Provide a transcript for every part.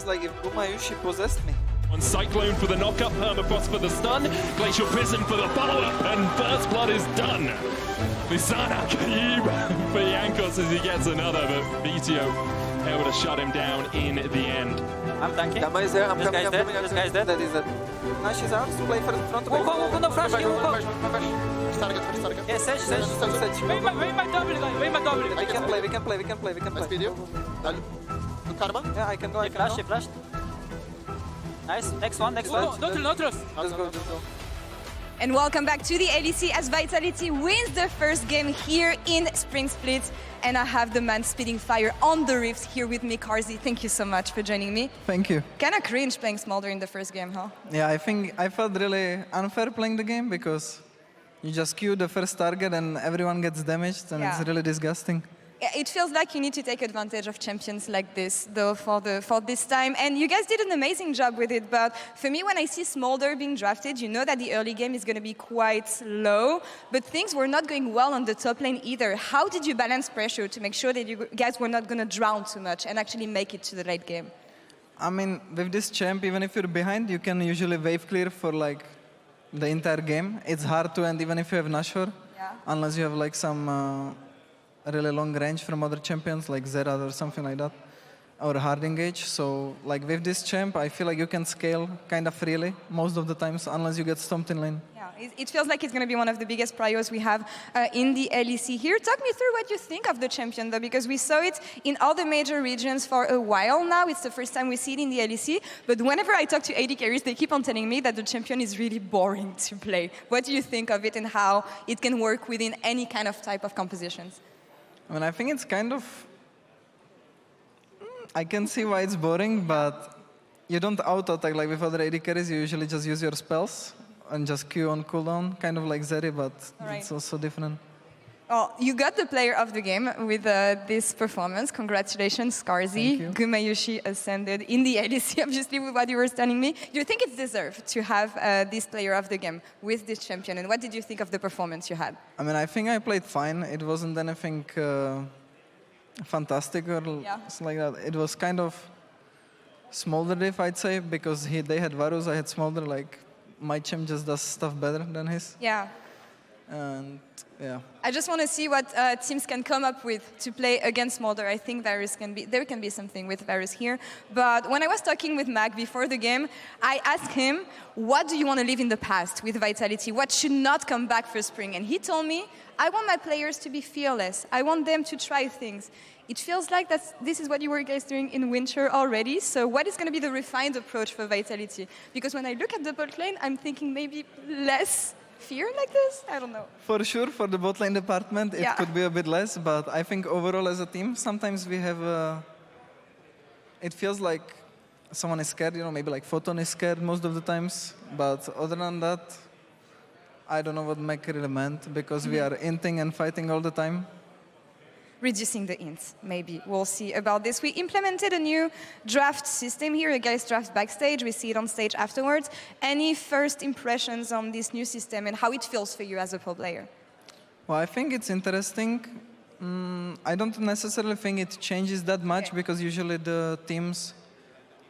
like if Gumayushi possessed me. On Cyclone for the knockup, Permafrost for the stun, Glacial Prison for the follow-up, and First Blood is done. Lisana Kayib for Jankos as he gets another, but Vito able to shut him down in the end. I'm tanking. Dama is there, I'm This coming, guy's I'm dead. coming. This guy's dead. That is dead. Nice, she's out. Play for the front of Go, no flash, go. Yeah, Sej. Vem my double, guys. Vem my double. We can play. Nice video. Karma. Yeah, I can go. He flashed. Nice, next one. Nautilus. Let's go. And welcome back to the ADC as Vitality wins the first game here in Spring Split. And I have the man spitting fire on the Rift here with me, Carzzy. Thank you so much for joining me. Thank you. Kinda cringe playing Smolder in the first game, huh? Yeah, I think I felt really unfair playing the game because you just queue the first target and everyone gets damaged and Yeah. it's really disgusting. Yeah, it feels like you need to take advantage of champions like this, though, for this time. And you guys did an amazing job with it. But for me, when I see Smolder being drafted, you know that the early game is going to be quite low. But things were not going well on the top lane either. How did you balance pressure to make sure that you guys were not going to drown too much and actually make it to the late game? I mean, with this champ, even if you're behind, you can usually wave clear for like the entire game. It's hard to end even if you have Nashor, unless you have like some really long range from other champions like Zera or something like that, or hard engage. So like with this champ, I feel like you can scale kind of freely most of the times, unless you get stomped in lane. Yeah, it feels like it's going to be one of the biggest priors we have in the LEC here. Talk me through what you think of the champion, though, because we saw it in all the major regions for a while now. It's the first time we see it in the LEC. But whenever I talk to AD carries, they keep on telling me that the champion is really boring to play. What do you think of it and how it can work within any kind of type of compositions? I mean, I think it's kind of... I can see why it's boring, but you don't auto-attack like with other AD carries. You usually just use your spells and just Q on cooldown, kind of like Zeri, but it's also different. Oh, you got the player of the game with this performance. Congratulations, Carzzy. Gumayushi ascended in the ADC, obviously, with what you were telling me. Do you think it's deserved to have this player of the game with this champion? And what did you think of the performance you had? I mean, I think I played fine. It wasn't anything fantastic or something like that. It was kind of Smolder diff, I'd say, because they had Varus, I had Smolder. Like, my champ just does stuff better than his. Yeah. And yeah. I just want to see what teams can come up with to play against Smolder. I think there can be something with Varus here. But when I was talking with Mag before the game, I asked him, what do you want to leave in the past with Vitality? What should not come back for Spring? And he told me, I want my players to be fearless. I want them to try things. It feels like this is what you were guys doing in Winter already. So what is going to be the refined approach for Vitality? Because when I look at the bot lane, I'm thinking maybe less fear like this? I don't know. For sure, for the bot lane department, it could be a bit less, but I think overall as a team, sometimes we have it feels like someone is scared, you know, maybe like Photon is scared most of the times, but other than that, I don't know what Mac really meant, because we are inting and fighting all the time. Reducing the ints, maybe. We'll see about this. We implemented a new draft system here. You guys draft backstage. We see it on stage afterwards. Any first impressions on this new system and how it feels for you as a pro player? Well, I think it's interesting. I don't necessarily think it changes that much because usually the teams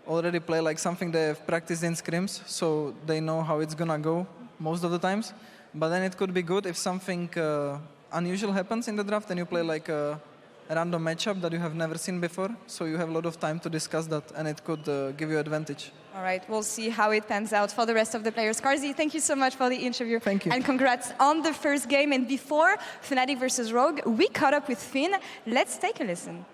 already play like something they've practiced in scrims, so they know how it's gonna go most of the times. But then it could be good if something unusual happens in the draft and you play like a random matchup that you have never seen before, so you have a lot of time to discuss that and it could give you advantage. All right, we'll see how it pans out for the rest of the players. Carzzy, thank you so much for the interview. Thank you. And congrats on the first game. And before Fnatic versus Rogue, we caught up with Finn. Let's take a listen.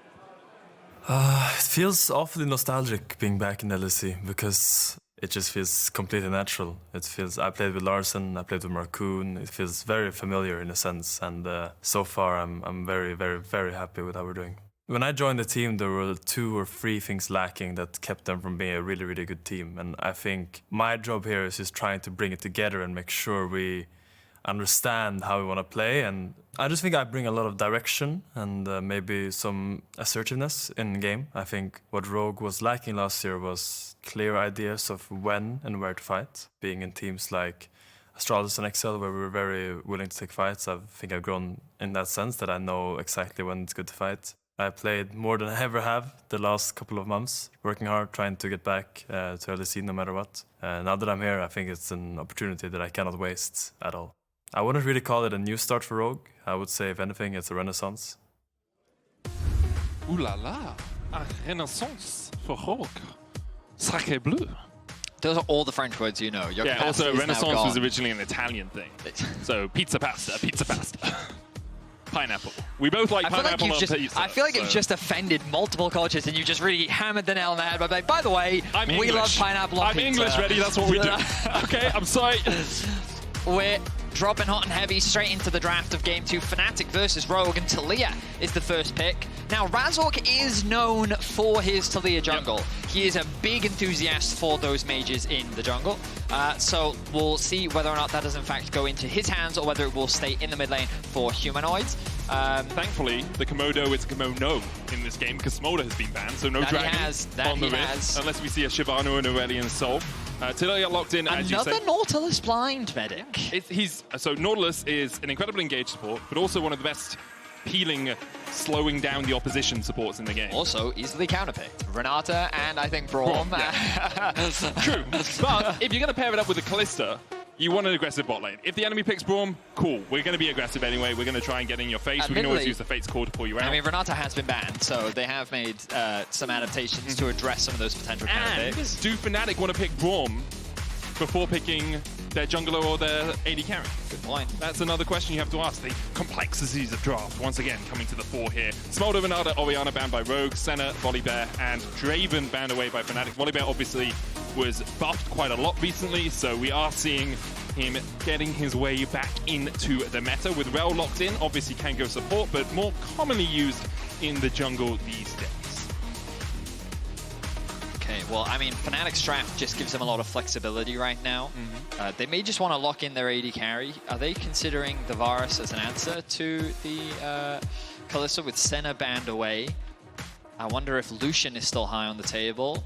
It feels awfully nostalgic being back in LEC because it just feels completely natural. It feels, I played with Larssen, I played with Markoon. It feels very familiar in a sense, and so far I'm very, very, very happy with how we're doing. When I joined the team, there were 2 or 3 things lacking that kept them from being a really, really good team. And I think my job here is just trying to bring it together and make sure we understand how we want to play. And I just think I bring a lot of direction and maybe some assertiveness in game. I think what Rogue was lacking last year was clear ideas of when and where to fight. Being in teams like Astralis and Excel, where we were very willing to take fights, I think I've grown in that sense that I know exactly when it's good to fight. I played more than I ever have the last couple of months, working hard, trying to get back to LEC no matter what. Now that I'm here, I think it's an opportunity that I cannot waste at all. I wouldn't really call it a new start for Rogue. I would say, if anything, it's a renaissance. Ooh la la, a renaissance for Rogue. Sacré bleu. Those are all the French words you know. Your Yeah, capacity also is now renaissance gone. was originally an Italian thing. So pizza pasta, pizza pasta. Pineapple. We both like pineapple on pizza. I feel like you've just offended multiple cultures and you just really hammered the nail on the head by like, by the way, we love pineapple on pizza. I'm English, ready, that's what we do. Okay, I'm sorry. We're dropping hot and heavy straight into the draft of Game 2. Fnatic versus Rogue, and Taliyah is the first pick. Now, Razork is known for his Taliyah jungle. Yep. He is a big enthusiast for those mages in the jungle. So we'll see whether or not that does in fact go into his hands or whether it will stay in the mid lane for Humanoids. Thankfully, the Komodo is Komono in this game because Smolder has been banned, so no dragon on the rift, unless we see a Shivano and Aurelian Soul. Taliyah locked in, as you said. Another Nautilus blind medic. So Nautilus is an incredibly engaged support, but also one of the best peeling, slowing down the opposition supports in the game. Also easily counterpicked. Renata and I think Braum. Yeah. True, but if you're going to pair it up with a Kalista, you want an aggressive bot lane. If the enemy picks Braum, cool. We're going to be aggressive anyway. We're going to try and get in your face. We can always use the Fate's Call to pull you out. I mean, Renata has been banned, so they have made some adaptations to address some of those potential counterpicks. Do Fnatic want to pick Braum before picking their jungler or their AD carry? Good point. That's another question you have to ask. The complexities of draft, once again, coming to the fore here. Smolder, Renata, Orianna banned by Rogue, Senna, Volibear, and Draven banned away by Fnatic. Volibear obviously was buffed quite a lot recently, so we are seeing him getting his way back into the meta. With Rell locked in, obviously can go support, but more commonly used in the jungle these days. Okay, well, I mean, Fnatic's draft just gives them a lot of flexibility right now. They may just want to lock in their AD carry. Are they considering the Varus as an answer to the Kalista with Senna banned away? I wonder if Lucian is still high on the table.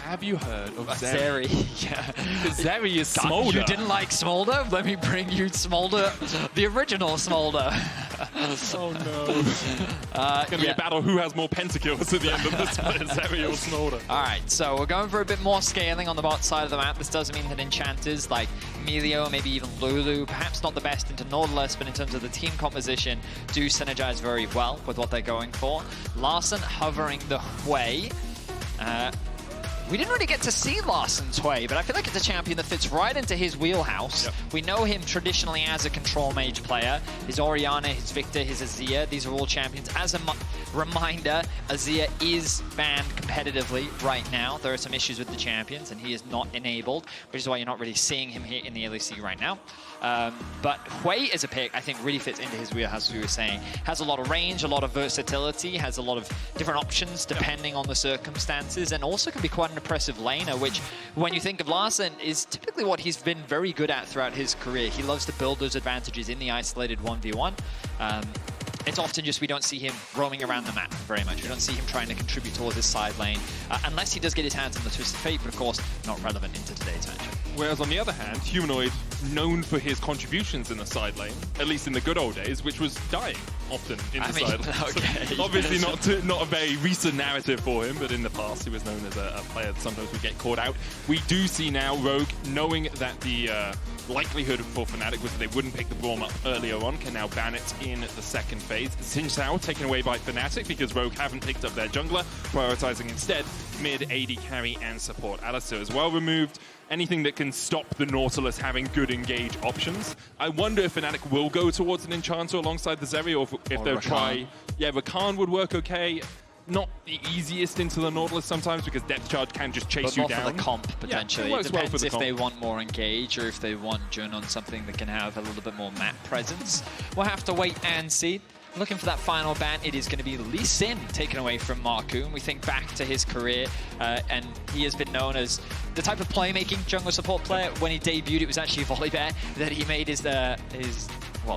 Have you heard of Zeri? Yeah. Zeri is Smolder. You didn't like Smolder? Let me bring you Smolder, the original Smolder. Oh no. It's going to be a battle who has more pentakills at the end of this split, Zeri or Smolder. Alright, so we're going for a bit more scaling on the bot side of the map. This does mean that enchanters like Melio, maybe even Lulu, perhaps not the best into Nautilus, but in terms of the team composition, do synergize very well with what they're going for. Larssen hovering the Hwei. We didn't really get to see Larssen's Hwei, but I feel like it's a champion that fits right into his wheelhouse. Yep. We know him traditionally as a control mage player. His Orianna, his Victor, his Azir, these are all champions. As a reminder, Azir is banned competitively right now. There are some issues with the champions, and he is not enabled, which is why you're not really seeing him here in the LEC right now. But Hwei as a pick, I think, really fits into his wheelhouse, as we were saying. Has a lot of range, a lot of versatility, has a lot of different options depending on the circumstances, and also can be quite an impressive laner, which, when you think of Larssen, is typically what he's been very good at throughout his career. He loves to build those advantages in the isolated 1v1. It's often just we don't see him roaming around the map very much. We don't see him trying to contribute towards his side lane, unless he does get his hands on the Twisted Fate, but of course, not relevant into today's matchup. Whereas on the other hand, Humanoid, known for his contributions in the side lane, at least in the good old days, which was dying often in the side lane. Okay. So obviously not a very recent narrative for him, but in the past he was known as a player that sometimes would get caught out. We do see now Rogue, knowing that the likelihood for Fnatic was that they wouldn't pick the Braum up earlier on, can now ban it in the second phase. Xin Zhao taken away by Fnatic because Rogue haven't picked up their jungler, prioritizing instead mid AD carry and support. Alistair as well removed. Anything that can stop the Nautilus having good engage options. I wonder if Fnatic will go towards an Enchanter alongside the Zeri, or if they'll try... Yeah, Rakan would work okay. Not the easiest into the Nautilus sometimes because Depth Charge can just chase you down. For the comp, potentially. Yeah, it depends if they want more engage or if they want Jun on something that can have a little bit more map presence. We'll have to wait and see. Looking for that final ban, it is going to be Lee Sin taken away from Markoon. We think back to his career, and he has been known as the type of playmaking jungle support player. When he debuted, it was actually Volibear that he made his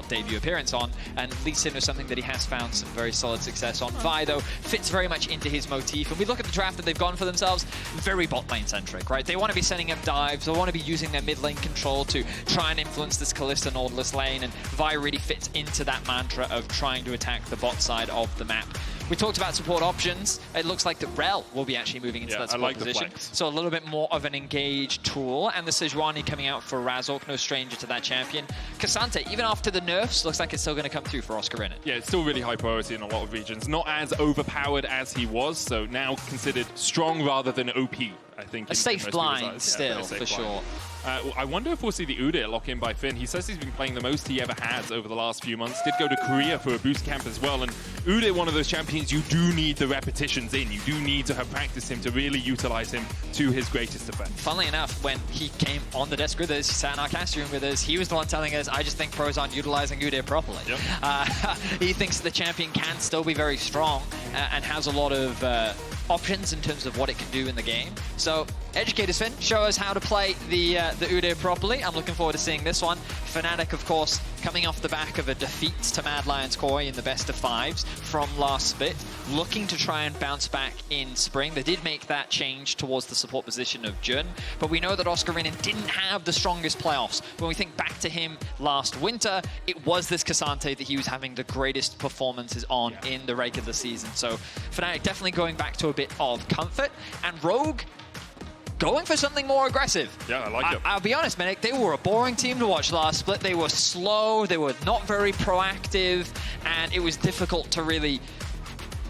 debut appearance on, and Lee Sin was something that he has found some very solid success on. Vi, though, fits very much into his motif. And we look at the draft that they've gone for themselves, very bot lane centric, right? They want to be setting up dives, they want to be using their mid lane control to try and influence this Kalista Nautilus lane, and Vi really fits into that mantra of trying to attack the bot side of the map. We talked about support options. It looks like the Rell will be actually moving into that support position. So a little bit more of an engaged tool. And the Sejuani coming out for Razork, no stranger to that champion. Cassante, even after the nerfs, looks like it's still going to come through for Oscarinin. Yeah, it's still really high priority in a lot of regions. Not as overpowered as he was, so now considered strong rather than OP, I think. A safe blind still, for sure. I wonder if we'll see the Udyr lock in by Finn. He says he's been playing the most he ever has over the last few months. Did go to Korea for a boost camp as well. And Udyr, one of those champions you do need the repetitions in. You do need to have practiced him to really utilize him to his greatest effect. Funnily enough, when he came on the desk with us, he sat in our cast room with us, he was the one telling us, I just think pros aren't utilizing Udyr properly. Yep. He thinks the champion can still be very strong and has a lot of options in terms of what it can do in the game. So, educate us, Finn. Show us how to play the Udyr properly. I'm looking forward to seeing this one. Fnatic, of course, coming off the back of a defeat to Mad Lions Koi in the best of fives from last split, looking to try and bounce back in spring. They did make that change towards the support position of Jun, but we know that Oscarinin didn't have the strongest playoffs. When we think back to him last winter, it was this Cassante that he was having the greatest performances on in the regular season. So Fnatic definitely going back to a bit of comfort, and Rogue going for something more aggressive. Yeah, I like it. I'll be honest, Minik, they were a boring team to watch last split. They were slow, they were not very proactive, and it was difficult to really,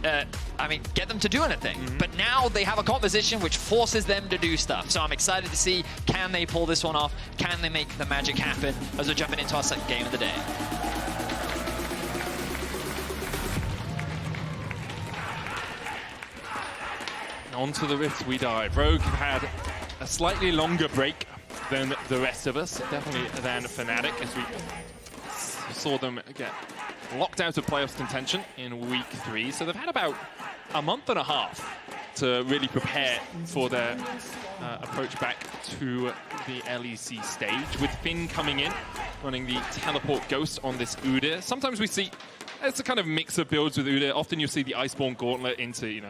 get them to do anything. But now they have a composition which forces them to do stuff. So I'm excited to see, can they pull this one off? Can they make the magic happen as we're jumping into our second game of the day? Onto the Rift we dive. Rogue had a slightly longer break than the rest of us, definitely than Fnatic, as we saw them get locked out of playoffs contention in week 3. So they've had about a month and a half to really prepare for their approach back to the LEC stage, with Finn coming in, running the teleport ghost on this Udyr. Sometimes we see, it's a kind of mix of builds with Udyr. Often you'll see the Iceborne Gauntlet into,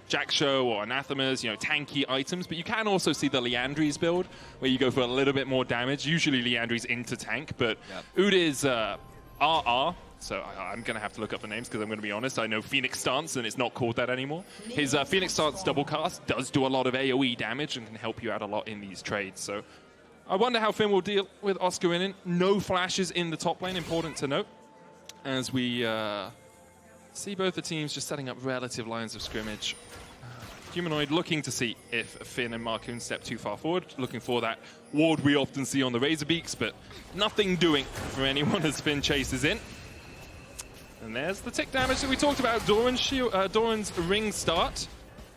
Jack Show or Anathemas, tanky items, but you can also see the Liandry's build, where you go for a little bit more damage. Usually Liandry's into tank, but Udyr's RR, so I'm going to have to look up the names because I'm going to be honest, I know Phoenix Stance and it's not called that anymore. His Phoenix Stance double cast does do a lot of AoE damage and can help you out a lot in these trades, so I wonder how Finn will deal with Oscarinin. No flashes in the top lane, important to note, as we see both the teams just setting up relative lines of scrimmage. Humanoid looking to see if Finn and Markoon step too far forward, looking for that ward we often see on the Razorbeaks, but nothing doing for anyone as Finn chases in. And there's the tick damage that we talked about. Doran's ring start.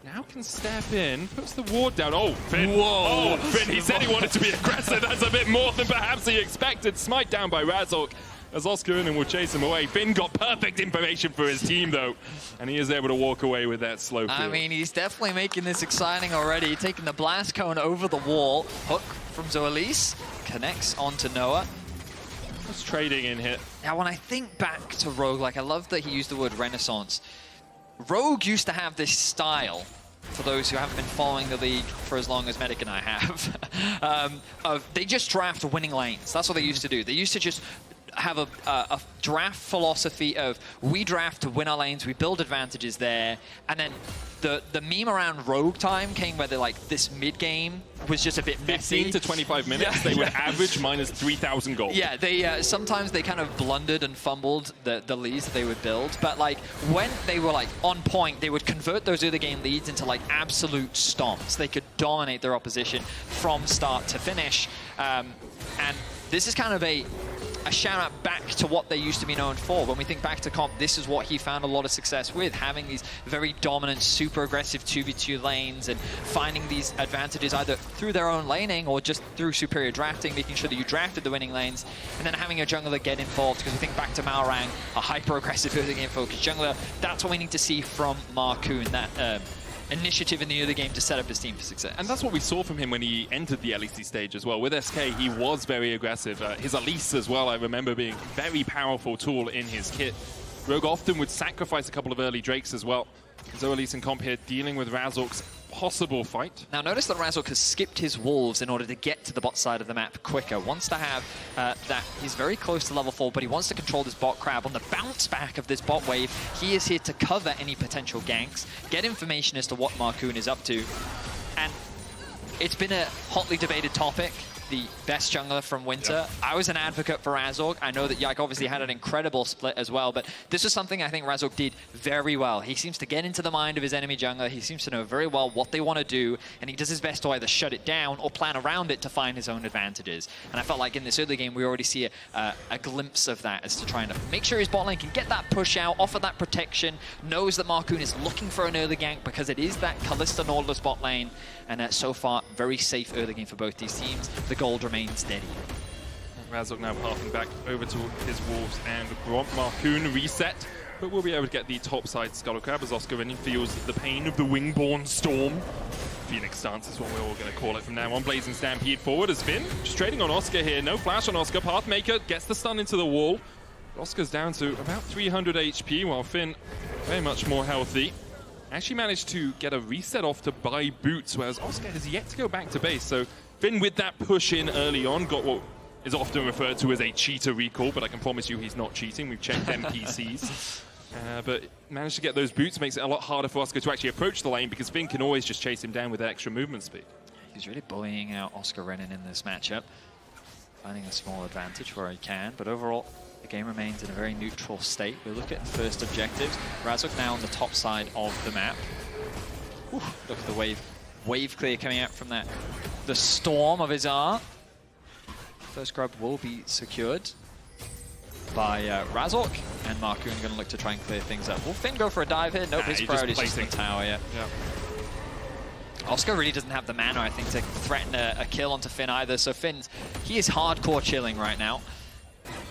Now can step in, puts the ward down. Oh, Finn. Whoa. Oh, Finn, he said he wanted to be aggressive. That's a bit more than perhaps he expected. Smite down by Razork, as Oscarinin will chase him away. Finn got perfect information for his team, though, and he is able to walk away with that slow kill. I mean, he's definitely making this exciting already. Taking the blast cone over the wall. Hook from Zoelys connects onto Noah. Just trading in here. Now, when I think back to Rogue, I love that he used the word renaissance. Rogue used to have this style, for those who haven't been following the league for as long as Medic and I have, they just draft winning lanes. That's what they used to do. They used to just have a draft philosophy of, we draft to win our lanes, we build advantages there, and then the meme around Rogue time came where this mid-game was just a bit messy. 15 to 25 minutes, they would average minus 3,000 gold. Yeah, they sometimes they kind of blundered and fumbled the leads that they would build, but when they were on point, they would convert those early game leads into absolute stomps. They could dominate their opposition from start to finish, and this is kind of a shout out back to what they used to be known for. When we think back to comp, this is what he found a lot of success with, having these very dominant, super aggressive 2v2 lanes and finding these advantages either through their own laning or just through superior drafting, making sure that you drafted the winning lanes, and then having a jungler get involved, because we think back to Malrang, a hyper-aggressive early game focused jungler. That's what we need to see from Markoon, that initiative in the other game to set up his team for success. And that's what we saw from him when he entered the LEC stage as well. With SK, he was very aggressive. His Elise as well, I remember being a very powerful tool in his kit. Rogue often would sacrifice a couple of early Drakes as well. Zoelys and comp here dealing with Razork's possible fight. Now notice that Razork has skipped his wolves in order to get to the bot side of the map quicker. Wants to have that, he's very close to level 4, but he wants to control this bot crab. On the bounce back of this bot wave, he is here to cover any potential ganks, get information as to what Markoon is up to. And it's been a hotly debated topic, the best jungler from Winter. Yep. I was an advocate for Razork. I know that Yike obviously had an incredible split as well, but this was something I think Razork did very well. He seems to get into the mind of his enemy jungler. He seems to know very well what they want to do, and he does his best to either shut it down or plan around it to find his own advantages. And I felt like in this early game, we already see a glimpse of that as to trying to make sure his bot lane can get that push out, offer that protection, knows that Markoon is looking for an early gank because it is that Kalista Nautilus bot lane. And so far, very safe early game for both these teams. The gold remains steady. Razork now pathing back over to his wolves and Gromp. Markoon reset, but we'll be able to get the topside Scuttle Crab as Oscarinin feels the pain of the Wingborn Storm. Phoenix stance is what we're all going to call it from now on. Blazing Stampede forward as Finn just trading on Oscar here. No flash on Oscar. Pathmaker gets the stun into the wall. Oscar's down to about 300 HP while Finn very much more healthy. Actually managed to get a reset off to buy boots, whereas Oscar has yet to go back to base. So Finn, with that push in early on, got what is often referred to as a cheater recall, but I can promise you he's not cheating. We've checked NPCs. But managed to get those boots, makes it a lot harder for Oscar to actually approach the lane because Finn can always just chase him down with extra movement speed. He's really bullying out Oscarinin in this matchup, finding a small advantage where he can, but overall, the game remains in a very neutral state. We look at first objectives. Razork now on the top side of the map. Whew, look at the wave clear coming out from that. The storm of his art. First grub will be secured by Razork, and Markoon going to look to try and clear things up. Will Finn go for a dive here? Nope, his priority is just the tower, yeah. Oscar really doesn't have the mana, I think, to threaten a kill onto Finn either. So Finn, he is hardcore chilling right now.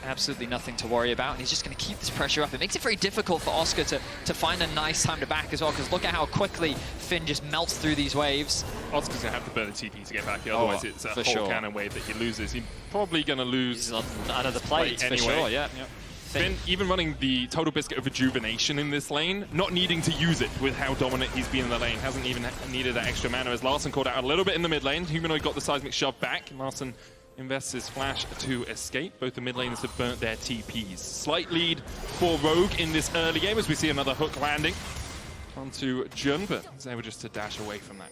Absolutely nothing to worry about, and he's just going to keep this pressure up. It makes it very difficult for Oscar to find a nice time to back as well, because look at how quickly Finn just melts through these waves. Oscar's going to have to burn the TP to get back here, otherwise it's a whole cannon wave that he loses. He's probably going to lose out of the plate anyway. For sure, yeah. Finn, even running the Total Biscuit of Rejuvenation in this lane, not needing to use it with how dominant he's been in the lane, hasn't even needed that extra mana, as Larssen caught out a little bit in the mid lane. Humanoid got the seismic shove back, and Larssen invests his flash to escape. Both the mid laners have burnt their TPs. Slight lead for Rogue in this early game as we see another hook landing onto Jun, but he's able just to dash away from that.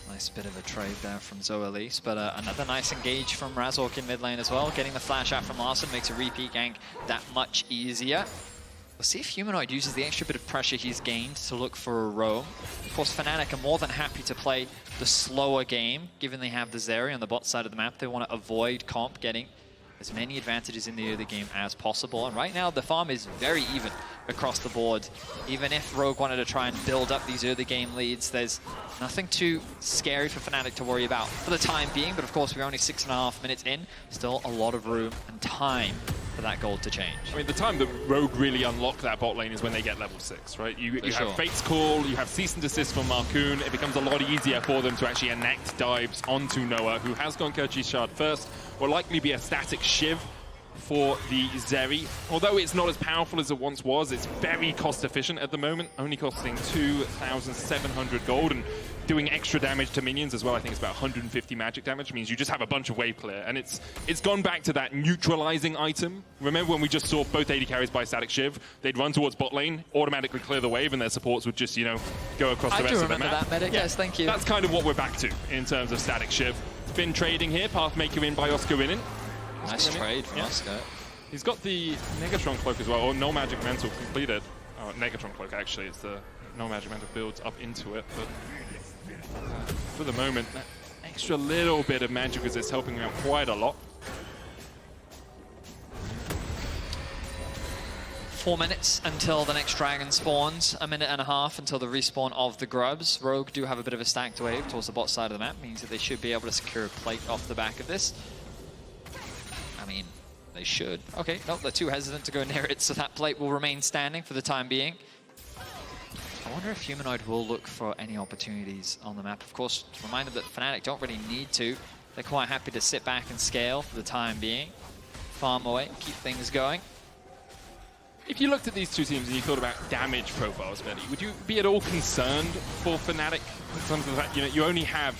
Nice bit of a trade there from Zoelys, but another nice engage from Razork in mid lane as well. Getting the flash out from Larssen makes a repeat gank that much easier. We'll see if Humanoid uses the extra bit of pressure he's gained to look for a roam. Of course, Fnatic are more than happy to play the slower game, given they have the Zeri on the bot side of the map. They want to avoid comp getting as many advantages in the early game as possible. And right now, the farm is very even across the board. Even if Rogue wanted to try and build up these early game leads, there's nothing too scary for Fnatic to worry about for the time being. But of course, we're only 6.5 minutes in. Still a lot of room and time for that gold to change. I mean, the time that Rogue really unlock that bot lane is when they get level 6, right? You have Fate's Call, you have Cease and Desist from Markoon. It becomes a lot easier for them to actually enact dives onto Noah, who has gone Carzzy Shard first. Will likely be a static Shiv for the Zeri. Although it's not as powerful as it once was, it's very cost efficient at the moment, only costing 2,700 gold and doing extra damage to minions as well. I think it's about 150 magic damage. It means you just have a bunch of wave clear, and it's gone back to that neutralizing item. Remember when we just saw both AD carries by static Shiv? They'd run towards bot lane, automatically clear the wave, and their supports would just, you know, go across the rest of the map. I do remember that, Medic. Yes, thank you. That's kind of what we're back to in terms of static Shiv. Finn trading here, Pathmaker in by Oscarinin. Nice trade from Oscar. He's got the Negatron Cloak as well, or No Magic Mantle completed. Oh, Negatron Cloak actually, it's the No Magic Mantle builds up into it, but for the moment, that extra little bit of magic resist helping him out quite a lot. 4 minutes until the next dragon spawns, 1.5 minutes until the respawn of the grubs. Rogue do have a bit of a stacked wave towards the bot side of the map, means that they should be able to secure a plate off the back of this. I mean, they should. Okay, nope, they're too hesitant to go near it, so that plate will remain standing for the time being. I wonder if Humanoid will look for any opportunities on the map. Of course, reminded that Fnatic don't really need to. They're quite happy to sit back and scale for the time being. Farm away, keep things going. If you looked at these two teams and you thought about damage profiles, Betty, would you be at all concerned for Fnatic in terms of the fact, you only have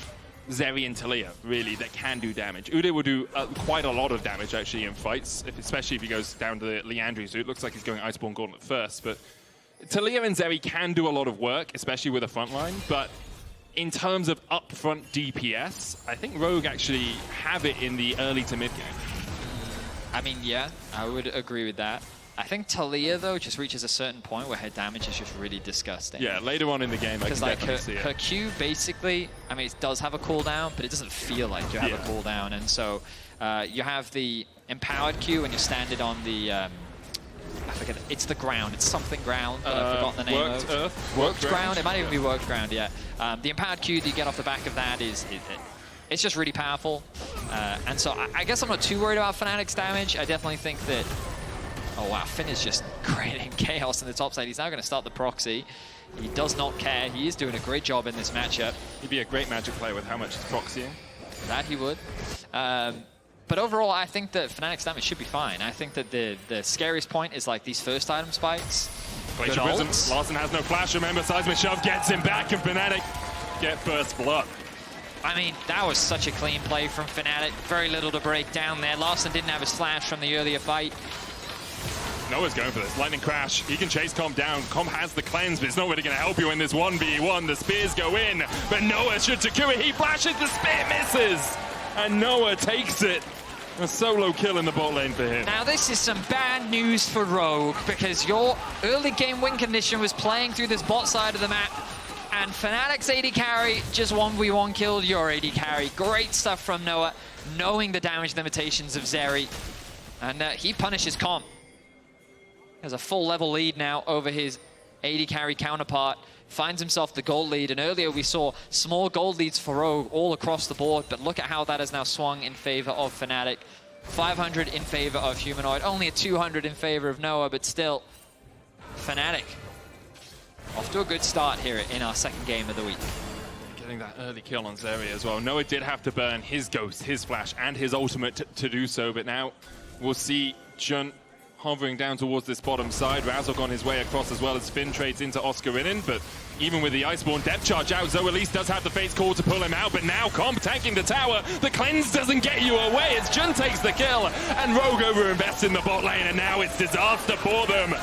Zeri and Taliyah, really, that can do damage. Udyr will do quite a lot of damage, actually, in fights, especially if he goes down to the Leandry, so it looks like he's going Iceborne Gauntlet first, but Taliyah and Zeri can do a lot of work, especially with a frontline, but in terms of upfront DPS, I think Rogue actually have it in the early to mid game. I mean, yeah, I would agree with that. I think Taliyah, though, just reaches a certain point where her damage is just really disgusting. Yeah, later on in the game, I can definitely see it. Her Q, basically, I mean, it does have a cooldown, but it doesn't feel like you have a cooldown. And so you have the empowered Q, and you stand it on the, I forget, it's the ground. It's something ground, but I've forgotten the name Worked of. Earth? Worked ground? It might even be worked ground, yeah. The empowered Q that you get off the back of that is, it's just really powerful. And so I guess I'm not too worried about Fnatic's damage. I definitely think that, oh wow, Finn is just creating chaos in the top side. He's now going to start the proxy. He does not care. He is doing a great job in this matchup. He'd be a great Magic player with how much he's proxying. That he would. But overall, I think that Fnatic's damage should be fine. I think that the scariest point is like these first item spikes. Glacial Prism. Larssen has no flash. Remember, Seismic Shove gets him back, and Fnatic get first blood. I mean, that was such a clean play from Fnatic. Very little to break down there. Larssen didn't have his flash from the earlier fight. Noah's going for this. Lightning Crash. He can chase Comp down. Comp has the cleanse, but it's not really going to help you in this 1v1. The spears go in, but Noah should secure it. He flashes, the spear misses, and Noah takes it. A solo kill in the bot lane for him. Now this is some bad news for Rogue, because your early game win condition was playing through this bot side of the map, and Fnatic's AD carry just 1v1 killed your AD carry. Great stuff from Noah, knowing the damage limitations of Zeri, and he punishes Comp. Has a full level lead now over his AD carry counterpart, finds himself the gold lead, and earlier we saw small gold leads for Rogue all across the board, but look at how that has now swung in favor of Fnatic. 500 in favor of Humanoid, only a 200 in favor of Noah, but still, Fnatic off to a good start here in our second game of the week. Getting that early kill on Zeri as well. Noah did have to burn his Ghost, his Flash, and his ultimate to do so, but now we'll see Jun hovering down towards this bottom side. Razork on his way across as well as Finn trades into Oscarinin, but even with the Iceborne depth charge out, Zoelys does have the Fate's Call to pull him out, but now Comp tanking the tower. The cleanse doesn't get you away as Jun takes the kill, and Rogue over-invests in the bot lane, and now it's disaster for them.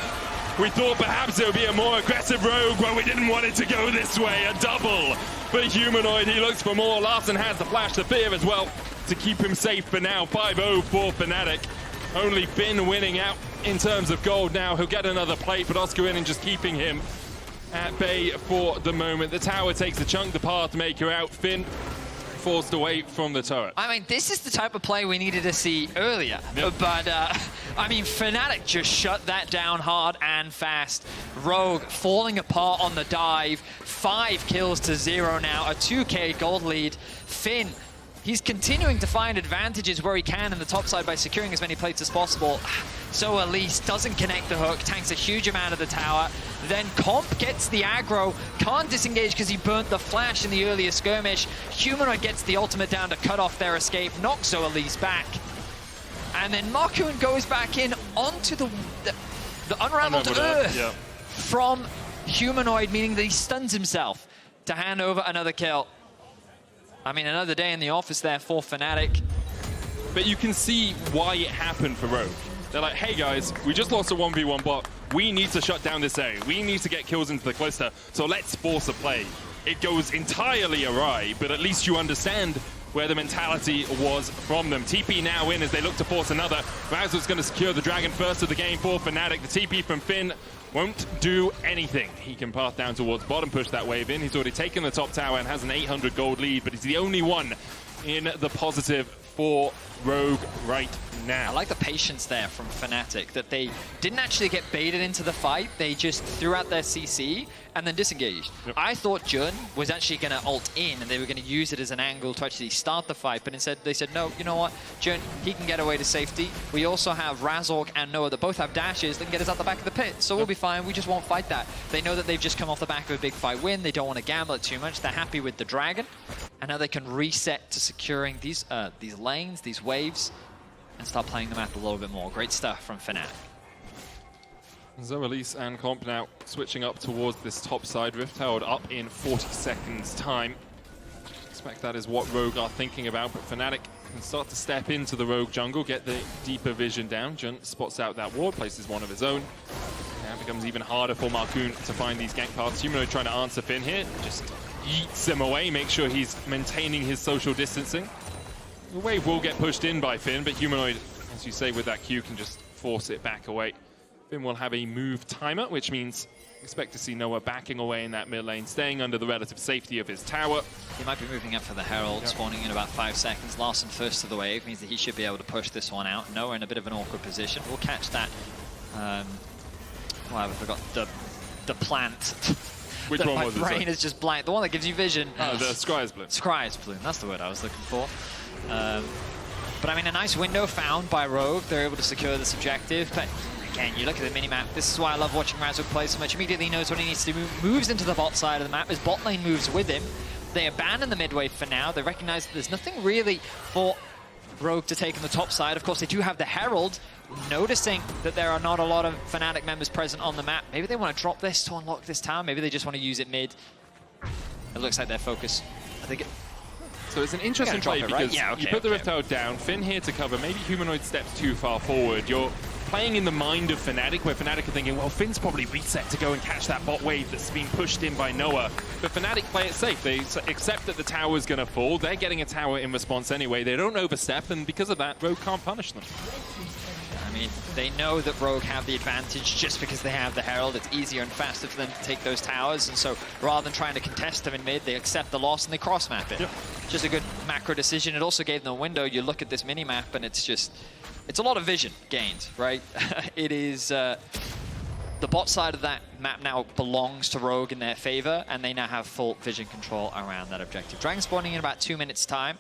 We thought perhaps it would be a more aggressive Rogue, but we didn't want it to go this way, a double. But Humanoid, he looks for more. Larssen has the flash to fear as well to keep him safe, but now 5-0 for Fnatic. Only Finn winning out in terms of gold now. He'll get another plate, but Oscarinin just keeping him at bay for the moment. The tower takes a chunk, the path maker out. Finn forced away from the turret. I mean, this is the type of play we needed to see earlier. Yep. But, I mean, Fnatic just shut that down hard and fast. Rogue falling apart on the dive. 5 kills to 0 now. A 2k gold lead. Finn, he's continuing to find advantages where he can in the top side by securing as many plates as possible. Zoelys doesn't connect the hook, tanks a huge amount of the tower. Then Comp gets the aggro, can't disengage because he burnt the flash in the earlier skirmish. Humanoid gets the ultimate down to cut off their escape, knocks Zoelys back. And then Markoon goes back in onto the unraveled earth from Humanoid, meaning that he stuns himself to hand over another kill. I mean, another day in the office there for Fnatic. But you can see why it happened for Rogue. They're like, hey guys, we just lost a 1v1 bot. We need to shut down this area. We need to get kills into the Kalista, so let's force a play. It goes entirely awry, but at least you understand where the mentality was from them. TP now in as they look to force another. Razork's going to secure the Dragon first of the game for Fnatic. The TP from Finn won't do anything. He can path down towards bottom, push that wave in. He's already taken the top tower and has an 800 gold lead, but he's the only one in the positive for Rogue right now. I like the patience there from Fnatic, that they didn't actually get baited into the fight. They just threw out their CC and then disengaged. Yep. I thought Jun was actually going to ult in and they were going to use it as an angle to actually start the fight, but instead they said, no, you know what, Jun, he can get away to safety. We also have Razork and Noah that both have dashes that can get us out the back of the pit, so we'll be fine. We just won't fight that. They know that they've just come off the back of a big fight win. They don't want to gamble it too much. They're happy with the Dragon, and now they can reset to securing these lanes, these waves, and start playing the map a little bit more. Great stuff from Fnatic. Zoelys and Comp now switching up towards this top side. Rift held up in 40 seconds time. Expect that is what Rogue are thinking about, but Fnatic can start to step into the Rogue jungle, get the deeper vision down. Jun spots out that ward, places one of his own. Now it becomes even harder for Markoon to find these gank paths. Humanoid trying to answer Finn here, just yeets him away, make sure he's maintaining his social distancing. The wave will get pushed in by Finn, but Humanoid, as you say, with that Q can just force it back away. Finn will have a move timer, which means expect to see Noah backing away in that mid lane, staying under the relative safety of his tower. He might be moving up for the Herald, spawning in about 5 seconds. Larssen first to the wave means that he should be able to push this one out. Noah in a bit of an awkward position. We'll catch that. Well, I forgot the plant. Which one was it? My brain is just blank. The one that gives you vision. Oh, the Scryer's Bloom. Scryer's Bloom, that's the word I was looking for. But I mean, a nice window found by Rogue. They're able to secure this objective. But again, you look at the minimap. This is why I love watching Razork play so much. Immediately knows what he needs to do. Moves into the bot side of the map. His bot lane moves with him. They abandon the mid wave for now. They recognize that there's nothing really for Rogue to take on the top side. Of course, they do have the Herald. Noticing that there are not a lot of Fnatic members present on the map. Maybe they want to drop this to unlock this tower. Maybe they just want to use it mid. It looks like their focus. I think it... So it's an interesting play because you put the Rift Tower down, Finn here to cover, maybe Humanoid steps too far forward. You're playing in the mind of Fnatic, where Fnatic are thinking, well, Finn's probably reset to go and catch that bot wave that's being pushed in by Noah. But Fnatic play it safe. They accept that the tower's going to fall. They're getting a tower in response anyway. They don't overstep, and because of that, Rogue can't punish them. I mean, they know that Rogue have the advantage just because they have the Herald. It's easier and faster for them to take those towers, and so rather than trying to contest them in mid, they accept the loss and they cross-map it. Yep. Just a good macro decision. It also gave them a window. You look at this mini-map and it's just... It's a lot of vision gained, right? It is... the bot side of that map now belongs to Rogue in their favor, and they now have full vision control around that objective. Dragon spawning in about 2 minutes' time.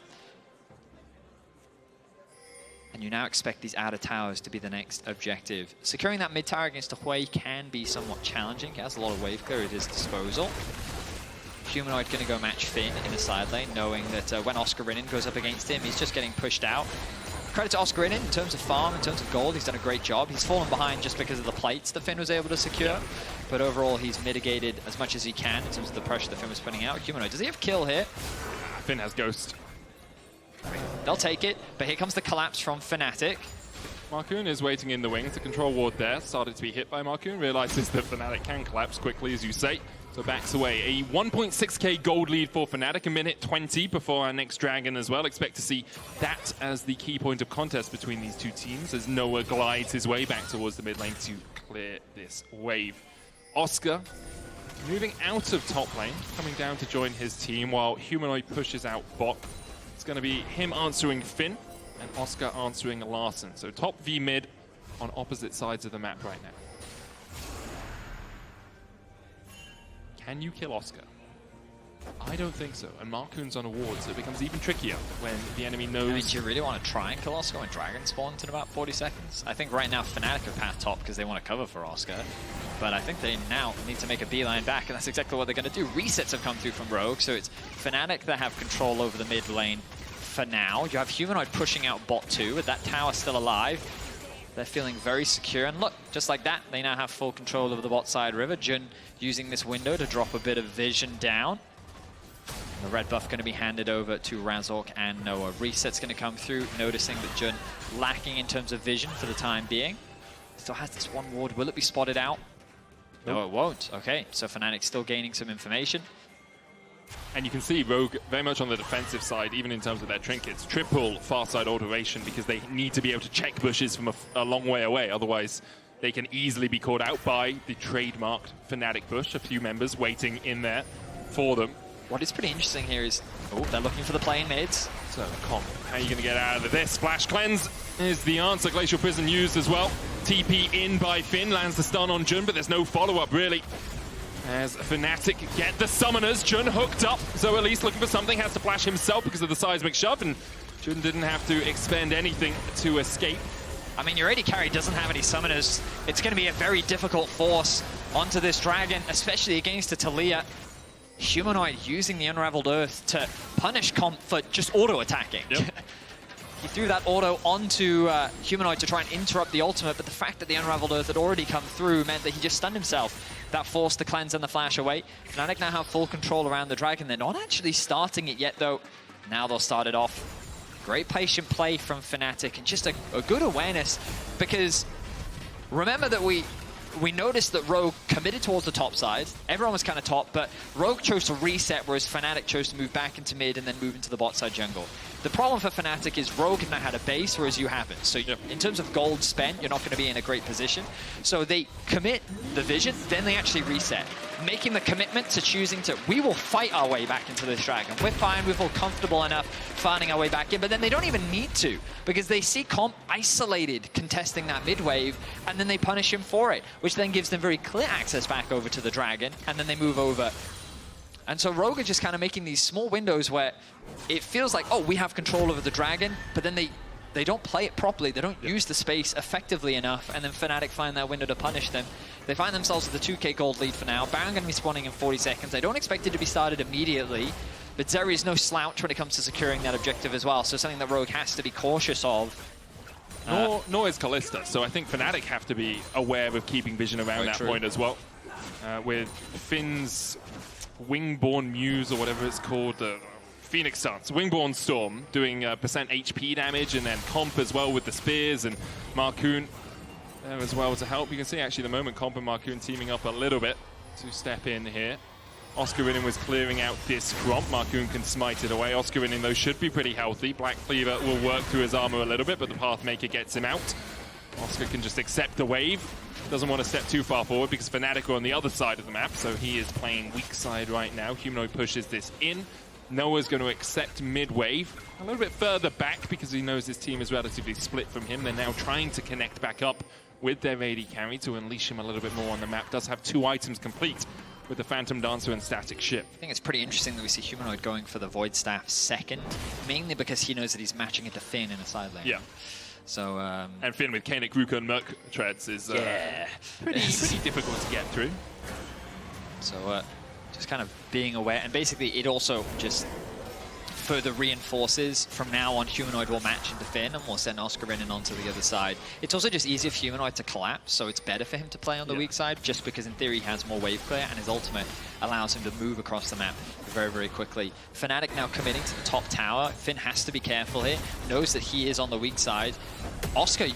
And you now expect these outer towers to be the next objective. Securing that mid tower against a Hwei can be somewhat challenging. He has a lot of wave clear at his disposal. Humanoid going to go match Finn in the side lane, knowing that when Oscarinin goes up against him, he's just getting pushed out. Credit to Oscarinin in terms of farm, in terms of gold, he's done a great job. He's fallen behind just because of the plates that Finn was able to secure. But overall, he's mitigated as much as he can in terms of the pressure that Finn was putting out. Humanoid, does he have kill here? Finn has Ghost. They'll take it, but here comes the collapse from Fnatic. Markoon is waiting in the wings. The control ward there started to be hit by Markoon. Realizes that Fnatic can collapse quickly, as you say. So backs away. A 1.6k gold lead for Fnatic. A minute 20 before our next Dragon as well. Expect to see that as the key point of contest between these two teams as Noah glides his way back towards the mid lane to clear this wave. Oscar moving out of top lane, coming down to join his team while Humanoid pushes out bot. It's going to be him answering Finn and Oscar answering Larssen. So top v mid on opposite sides of the map right now. Can you kill Oscar? I don't think so. And Markoon's on a ward, so it becomes even trickier when the enemy knows... I mean, do you really want to try and kill Oscar when Dragon spawns in about 40 seconds? I think right now Fnatic are path top because they want to cover for Oscar. But I think they now need to make a beeline back, and that's exactly what they're going to do. Resets have come through from Rogue, so it's Fnatic that have control over the mid lane for now. You have Humanoid pushing out bot 2 with that tower still alive. They're feeling very secure, and look, just like that, they now have full control over the bot side river. Jun using this window to drop a bit of vision down. The red buff going to be handed over to Razork and Noah. Reset's going to come through, noticing that Jun lacking in terms of vision for the time being. Still has this one ward. Will it be spotted out? No, it won't. Okay, so Fnatic still gaining some information. And you can see Rogue very much on the defensive side, even in terms of their trinkets. Triple far side alteration because they need to be able to check bushes from a long way away. Otherwise, they can easily be caught out by the trademarked Fnatic bush. A few members waiting in there for them. What is pretty interesting here is, oh, they're looking for the plane mids. So, Comp, how are you going to get out of this? Flash Cleanse is the answer. Glacial Prison used as well. TP in by Finn, lands the stun on Jun, but there's no follow-up, really. As Fnatic get the summoners, Jun hooked up. Zoelys looking for something, has to flash himself because of the seismic shove, and Jun didn't have to expend anything to escape. I mean, your AD carry doesn't have any summoners. It's going to be a very difficult force onto this Dragon, especially against a Taliyah. Humanoid using the Unraveled Earth to punish Comp for just auto-attacking. Yep. He threw that auto onto Humanoid to try and interrupt the ultimate, but the fact that the Unraveled Earth had already come through meant that he just stunned himself. That forced the cleanse and the flash away. Fnatic now have full control around the Dragon. They're not actually starting it yet, though. Now they'll start it off. Great patient play from Fnatic, and just a good awareness, because remember that we noticed that Rogue committed towards the top side. Everyone was kind of top, but Rogue chose to reset, whereas Fnatic chose to move back into mid and then move into the bot side jungle. The problem for Fnatic is Rogue have not had a base, whereas you haven't. So in terms of gold spent, you're not going to be in a great position. So they commit the vision, then they actually reset, making the commitment to choosing to, we will fight our way back into this Dragon. We're fine, we feel comfortable enough finding our way back in, but then they don't even need to, because they see Comp isolated contesting that mid wave, and then they punish him for it, which then gives them very clear access back over to the Dragon, and then they move over. And so Rogue are just kind of making these small windows where it feels like, oh, we have control over the Dragon, but then they don't play it properly. They don't use the space effectively enough, and then Fnatic find that window to punish them. They find themselves with a 2k gold lead for now. Baron going to be spawning in 40 seconds. I don't expect it to be started immediately, but Zeri is no slouch when it comes to securing that objective as well, so something that Rogue has to be cautious of. Nor is Kalista, so I think Fnatic have to be aware of keeping vision around that point as well. With Finn's Wingborn Muse, or whatever it's called, Phoenix Suns, Wingborn Storm, doing percent HP damage, and then Comp as well with the spears, and Markoon there as well to help. You can see actually the moment Comp and Markoon teaming up a little bit to step in here. Oscarinin was clearing out this Gromp. Markoon can smite it away. Oscarinin, though, should be pretty healthy. Black Cleaver will work through his armor a little bit, but the Pathmaker gets him out. Oscar can just accept the wave. Doesn't want to step too far forward because Fnatic are on the other side of the map, so he is playing weak side right now. Humanoid pushes this in. Noah's going to accept mid-wave. A little bit further back because he knows his team is relatively split from him. They're now trying to connect back up with their AD carry to unleash him a little bit more on the map. Does have 2 items complete with the Phantom Dancer and Static Ship. I think it's pretty interesting that we see Humanoid going for the Void Staff second, mainly because he knows that he's matching into Finn in a side lane. Yeah. So, and Finn with Kanik, Ruka, and Merc treads is pretty difficult to get through. So just kind of being aware, and basically it also just further reinforces from now on Humanoid will match into Finn and will send Oscarinin onto the other side. It's also just easier for Humanoid to collapse, so it's better for him to play on the weak side, just because in theory he has more wave clear and his ultimate allows him to move across the map very, very quickly. Fnatic now committing to the top tower. Finn has to be careful here, knows that he is on the weak side. Oscar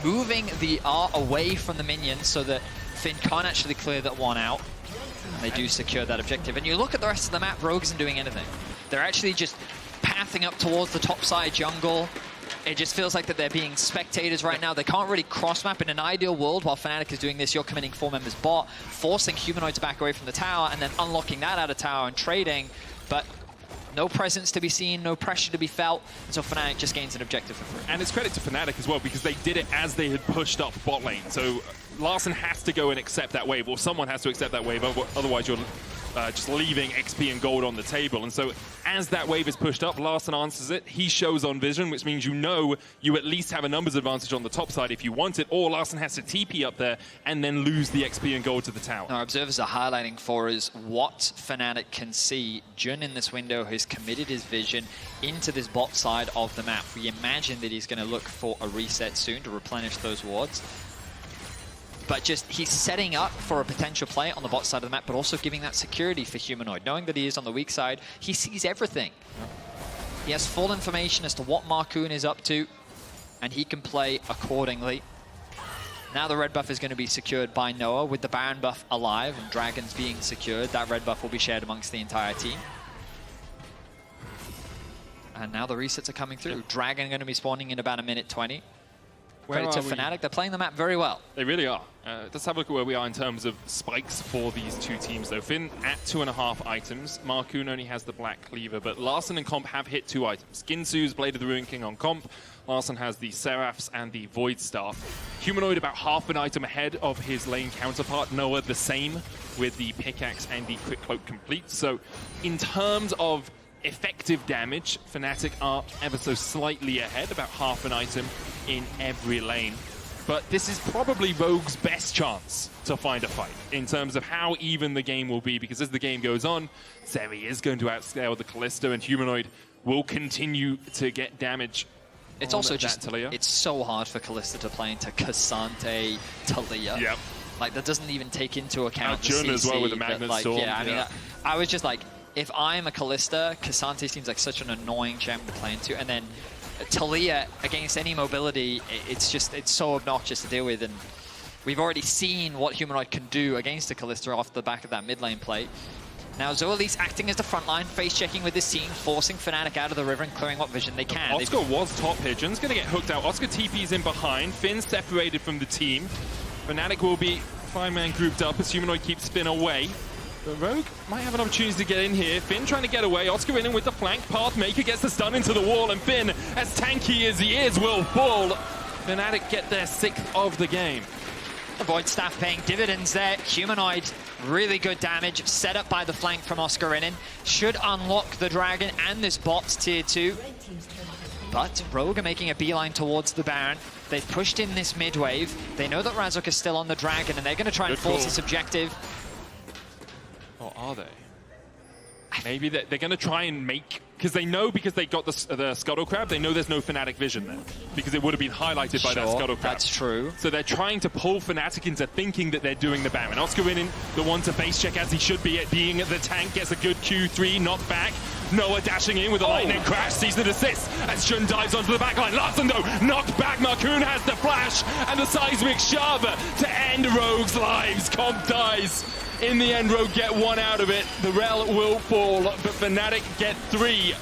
moving the R away from the minions so that Finn can't actually clear that one out. And they do secure that objective. And you look at the rest of the map, Rogue isn't doing anything. They're actually just pathing up towards the top side jungle. It just feels like that they're being spectators right now. They can't really cross-map. In an ideal world, while Fnatic is doing this, you're committing 4 members bot, forcing Humanoid to back away from the tower, and then unlocking that out of tower and trading. But no presence to be seen, no pressure to be felt, and so Fnatic just gains an objective for free. And it's credit to Fnatic as well, because they did it as they had pushed up bot lane. So Larssen has to go and accept that wave, or someone has to accept that wave, otherwise you're just leaving XP and gold on the table. And so as that wave is pushed up, Larssen answers it. He shows on vision, which means you know you at least have a numbers advantage on the top side if you want it, or Larssen has to TP up there and then lose the XP and gold to the tower. Our observers are highlighting for us what Fnatic can see. Jun in this window has committed his vision into this bot side of the map. We imagine that he's going to look for a reset soon to replenish those wards. But just, he's setting up for a potential play on the bot side of the map, but also giving that security for Humanoid. Knowing that he is on the weak side, he sees everything. He has full information as to what Markoon is up to, and he can play accordingly. Now the red buff is going to be secured by Noah, with the Baron buff alive and Dragons being secured. That red buff will be shared amongst the entire team. And now the resets are coming through. Dragon going to be spawning in about 1:20. Credit to Fnatic, they're playing the map very well. They really are. Let's have a look at where we are in terms of spikes for these two teams, though. Finn at 2.5 items. Markoon only has the Black Cleaver, but Larssen and Comp have hit 2 items. Ginsu's Blade of the Ruin King on Comp. Larssen has the Seraphs and the Void Staff. Humanoid about half an item ahead of his lane counterpart. Noah the same with the Pickaxe and the Quick Cloak complete. So in terms of effective damage, Fnatic are ever so slightly ahead, about half an item in every lane. But this is probably Rogue's best chance to find a fight in terms of how even the game will be, because as the game goes on, Zeri is going to outscale the Kalista, and Humanoid will continue to get damage It's also just, it's so hard for Kalista to play into K'Sante, Taliyah. Yep. Like, that doesn't even take into account the Jun CC. as well with the Magnet like, Storm. Yeah, I mean, I was just like, if I'm a Kalista, K'Sante seems like such an annoying champ to play into, and then Taliyah against any mobility, it's so obnoxious to deal with, and we've already seen what Humanoid can do against a Kalista off the back of that mid lane play. Now Zoelys acting as the front line, face checking with this team, forcing Fnatic out of the river and clearing what vision they can. Oscar was top here. Jun's going to get hooked out. Oscar TP's in behind. Finn separated from the team. Fnatic will be 5-man grouped up as Humanoid keeps Finn away. But Rogue might have an opportunity to get in here. Finn trying to get away. Oscarinin with the flank. Pathmaker gets the stun into the wall, and Finn, as tanky as he is, will fall. Fnatic get their 6th of the game. The Void Staff paying dividends there. Humanoid, really good damage, set up by the flank from Oscarinin. Should unlock the Dragon and this bot's tier 2. But Rogue are making a beeline towards the Baron. They've pushed in this mid wave. They know that Razork is still on the Dragon, and they're going to try and force this objective. Or are they? Maybe they're going to try and make... Because they know, because they got the Scuttle Crab, they know there's no Fnatic vision there. Because it would have been highlighted by that Scuttle Crab. That's true. So they're trying to pull Fnatic into thinking that they're doing the Baron. Oscarinin, the one to base check as he should be, at being the tank, gets a good Q3 knocked back. Noah dashing in with a lightning crash, sees the assist as Sjun dives onto the backline. Larssen though, knocked back. Markoon has the flash and the seismic shove to end Rogue's lives. Comp dies. In the end, Rogue get 1 out of it. The Rell will fall, but Fnatic get 3.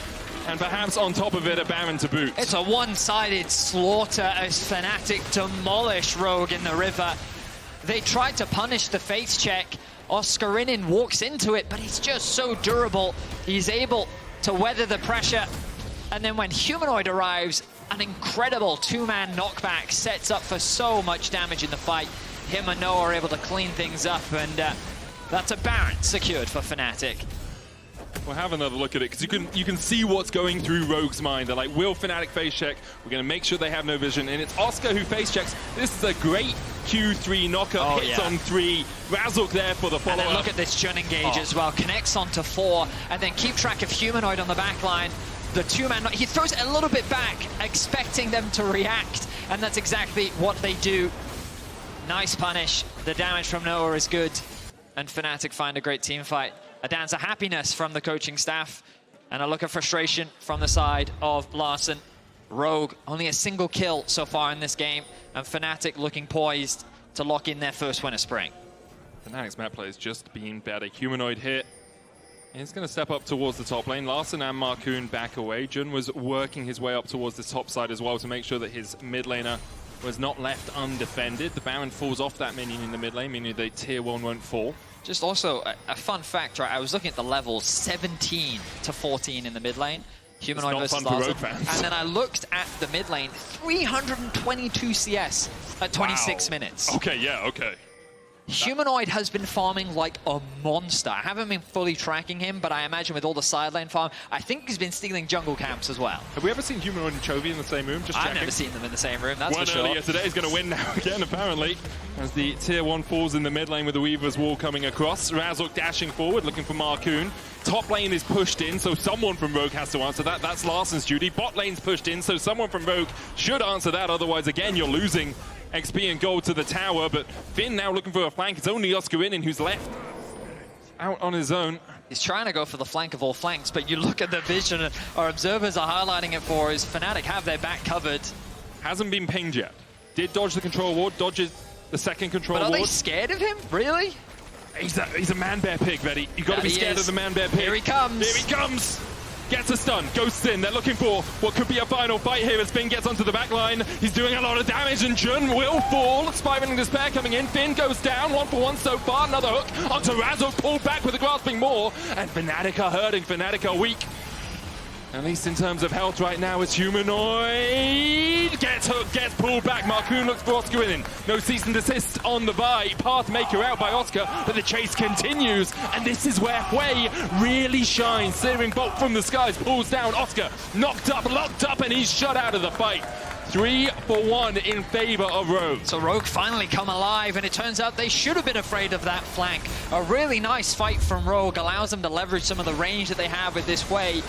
And perhaps on top of it, a Baron to boot. It's a one-sided slaughter as Fnatic demolish Rogue in the river. They tried to punish the face check. Oscarinin walks into it, but he's just so durable. He's able to weather the pressure. And then when Humanoid arrives, an incredible 2-man knockback sets up for so much damage in the fight. Him and Noah are able to clean things up, and that's a Baron secured for Fnatic. We'll have another look at it, because you can see what's going through Rogue's mind. They're like, will Fnatic face check? We're going to make sure they have no vision. And it's Oscar who face checks. This is a great Q3 knockup. Hits on 3. Razork there for the follow-up. And then look at this Jun engage as well. Connects onto 4. And then keep track of Humanoid on the back line. The 2-man, he throws it a little bit back, expecting them to react. And that's exactly what they do. Nice punish. The damage from Noah is good. And Fnatic find a great team fight. A dance of happiness from the coaching staff, and a look of frustration from the side of Larssen. Rogue, only a single kill so far in this game, and Fnatic looking poised to lock in their first win of spring. Fnatic's map play has just been better. Humanoid hit. He's going to step up towards the top lane. Larssen and Markoon back away. Jun was working his way up towards the top side as well to make sure that his mid laner was not left undefended. The Baron falls off that minion in the mid lane, meaning the tier 1 won't fall. Just also a fun fact, right? I was looking at the levels, 17 to 14 in the mid lane. Humanoid versus Larssen. And then I looked at the mid lane, 322 CS at 26 minutes. Okay, yeah, okay. Humanoid has been farming like a monster. I haven't been fully tracking him, but I imagine with all the side lane farm, I think he's been stealing jungle camps as well. Have we ever seen Humanoid and Chovy in the same room? Just checking. I've never seen them in the same room, that's for sure. One earlier today is going to win now again, apparently. As the tier 1 falls in the mid lane with the Weaver's Wall coming across. Razork dashing forward, looking for Markoon. Top lane is pushed in, so someone from Rogue has to answer that. That's Larssen's duty. Bot lane's pushed in, so someone from Rogue should answer that. Otherwise, again, you're losing XP and gold to the tower, but Finn now looking for a flank. It's only Oscarinin who's left out on his own. He's trying to go for the flank of all flanks, but you look at the vision our observers are highlighting it for is Fnatic have their back covered. Hasn't been pinged yet. Did dodge the control ward, dodges the second control ward. But are they scared of him? Really? He's a man-bear pig, Vedi. You've got to be scared of the man-bear pig. Here he comes. Here he comes. Gets a stun, ghosts in. They're looking for what could be a final fight here as Finn gets onto the back line. He's doing a lot of damage and Jun will fall. Spiraling Despair coming in. Finn goes down, 1-for-1 so far. Another hook onto Razork, pulled back with a grasping maw. And Fnatic are hurting, Fnatic are weak. At least in terms of health right now, it's Humanoid. Gets hooked, gets pulled back. Markoon looks for Oscarinin. No cease and desist on the buy. Pathmaker out by Oscar, but the chase continues. And this is where Hwei really shines. Searing bolt from the skies, pulls down Oscar. Knocked up, locked up, and he's shut out of the fight. 3-for-1 in favor of Rogue. So Rogue finally come alive, and it turns out they should have been afraid of that flank. A really nice fight from Rogue allows them to leverage some of the range that they have with this Hwei.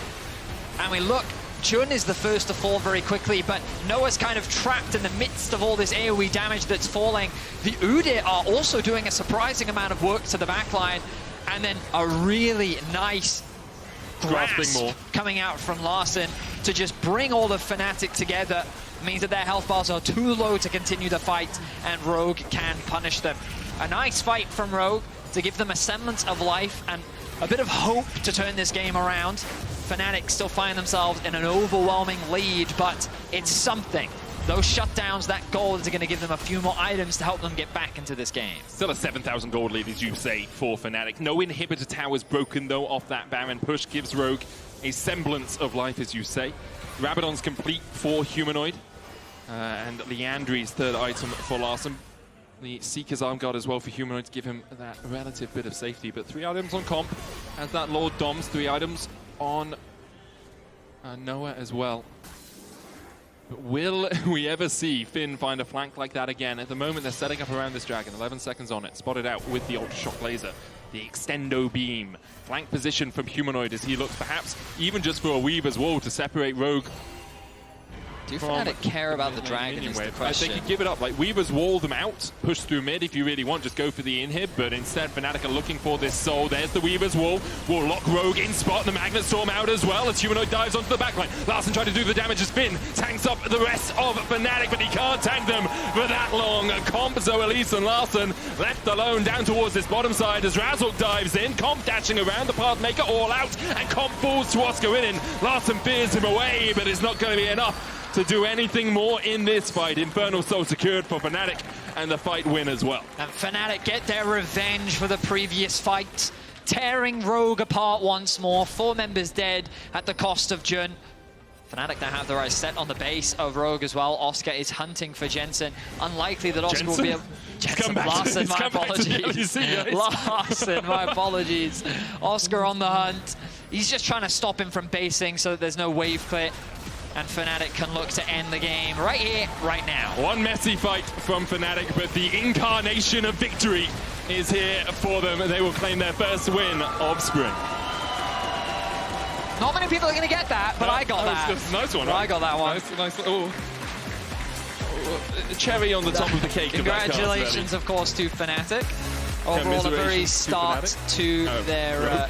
And we look, Jun is the first to fall very quickly, but Noah's kind of trapped in the midst of all this AoE damage that's falling. The Udyr are also doing a surprising amount of work to the backline, and then a really nice grasp coming out from Larssen to just bring all of Fnatic together. Means that their health bars are too low to continue the fight, and Rogue can punish them. A nice fight from Rogue to give them a semblance of life and a bit of hope to turn this game around. Fnatic still find themselves in an overwhelming lead, but it's something. Those shutdowns, that gold, are going to give them a few more items to help them get back into this game. Still a 7,000 gold lead, as you say, for Fnatic. No inhibitor towers broken, though, off that Baron push. Gives Rogue a semblance of life, as you say. Rabadon's complete for Humanoid. And Leandri's third item for Larssen. The Seeker's Arm Guard as well for Humanoid to give him that relative bit of safety. But 3 items on comp, as that Lord Doms, 3 items on Noah as well. But will we ever see Finn find a flank like that again? At the moment, they're setting up around this dragon. 11 seconds on it. Spotted out with the Ultra Shock Laser. The Extendo Beam. Flank position from Humanoid as he looks perhaps even just for a Weaver's Wall to separate Rogue. Do Fnatic care about the dragon is the question. They could give it up. Like, Weaver's wall them out, push through mid if you really want, just go for the inhib, but instead Fnatic are looking for this soul. There's the Weaver's wall. Will lock Rogue in spot, the Magnet Storm out as well as Humanoid dives onto the backline. Larssen trying to do the damage as Finn tanks up the rest of Fnatic, but he can't tank them for that long. Comp, Zoelys and Larssen left alone down towards this bottom side as Razork dives in. Comp dashing around the Pathmaker all out, and Comp falls to Oscarinin. Larssen fears him away, but it's not going to be enough to do anything more in this fight. Infernal Soul secured for Fnatic, and the fight win as well. And Fnatic get their revenge for the previous fight, tearing Rogue apart once more. 4 members dead at the cost of Jun. Fnatic now have their eyes set on the base of Rogue as well. Oscar is hunting for Jensen. Unlikely that Oscar will be able... Jensen, Larssen, my apologies. Larssen, my apologies. Oscar on the hunt. He's just trying to stop him from basing so that there's no wave clear. And Fnatic can look to end the game right here, right now. One messy fight from Fnatic, but the incarnation of victory is here for them. They will claim their first win of Spring. Not many people are going to get that, but I got that. That's a nice one, right? I got that one. Nice, cherry on the top of the cake. Congratulations, of course, to Fnatic. Overall, a very start to their...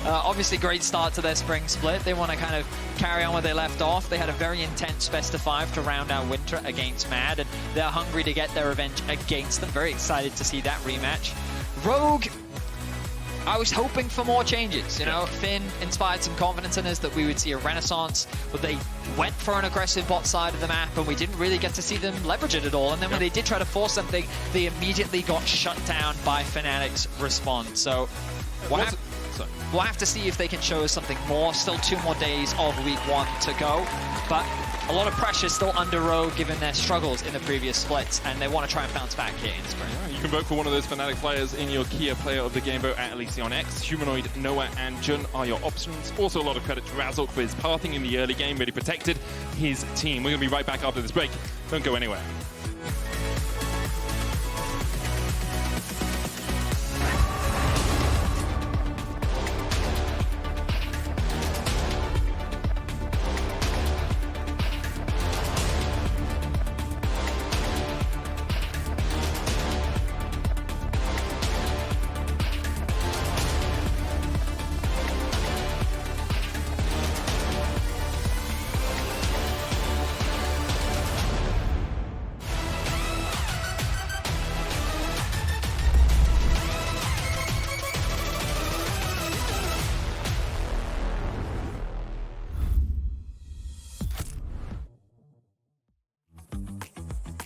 obviously, great start to their spring split. They want to kind of carry on where they left off. They had a very intense best of 5 to round out Winter against Mad, and they're hungry to get their revenge against them. Very excited to see that rematch. Rogue, I was hoping for more changes. You know, Finn inspired some confidence in us that we would see a renaissance, but they went for an aggressive bot side of the map, and we didn't really get to see them leverage it at all. And then when they did try to force something, they immediately got shut down by Fnatic's response. So we'll have to see if they can show us something more. Still 2 more days of week 1 to go, but a lot of pressure still under Rogue given their struggles in the previous splits, and they want to try and bounce back here in spring. Yeah, you can vote for one of those Fnatic players in your Kia Player of the Game vote at LEC on X. Humanoid, Noah, and Jun are your options. Also, a lot of credit to Razork for his pathing in the early game, really protected his team. We're going to be right back after this break. Don't go anywhere.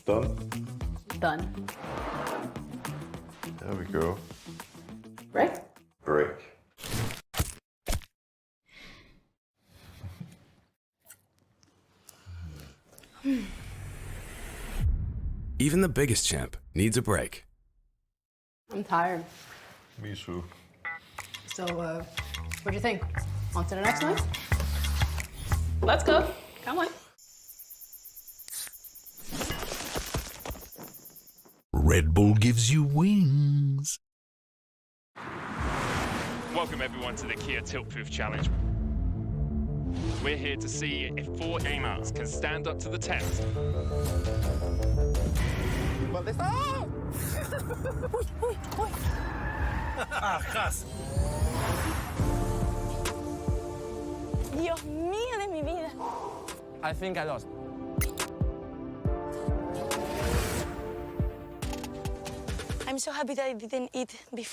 Done? Done. There we go. Break? Break. Even the biggest champ needs a break. I'm tired. Me too. So, what'd you think? On to the next night? Let's go. Come on. Red Bull gives you wings. Welcome everyone to the Kia Tilt Proof Challenge. We're here to see if 4 gamers can stand up to the test. ¿Dónde está? Ah, krass. Dios mío de mi vida. I think I lost. I'm so happy that I didn't eat before.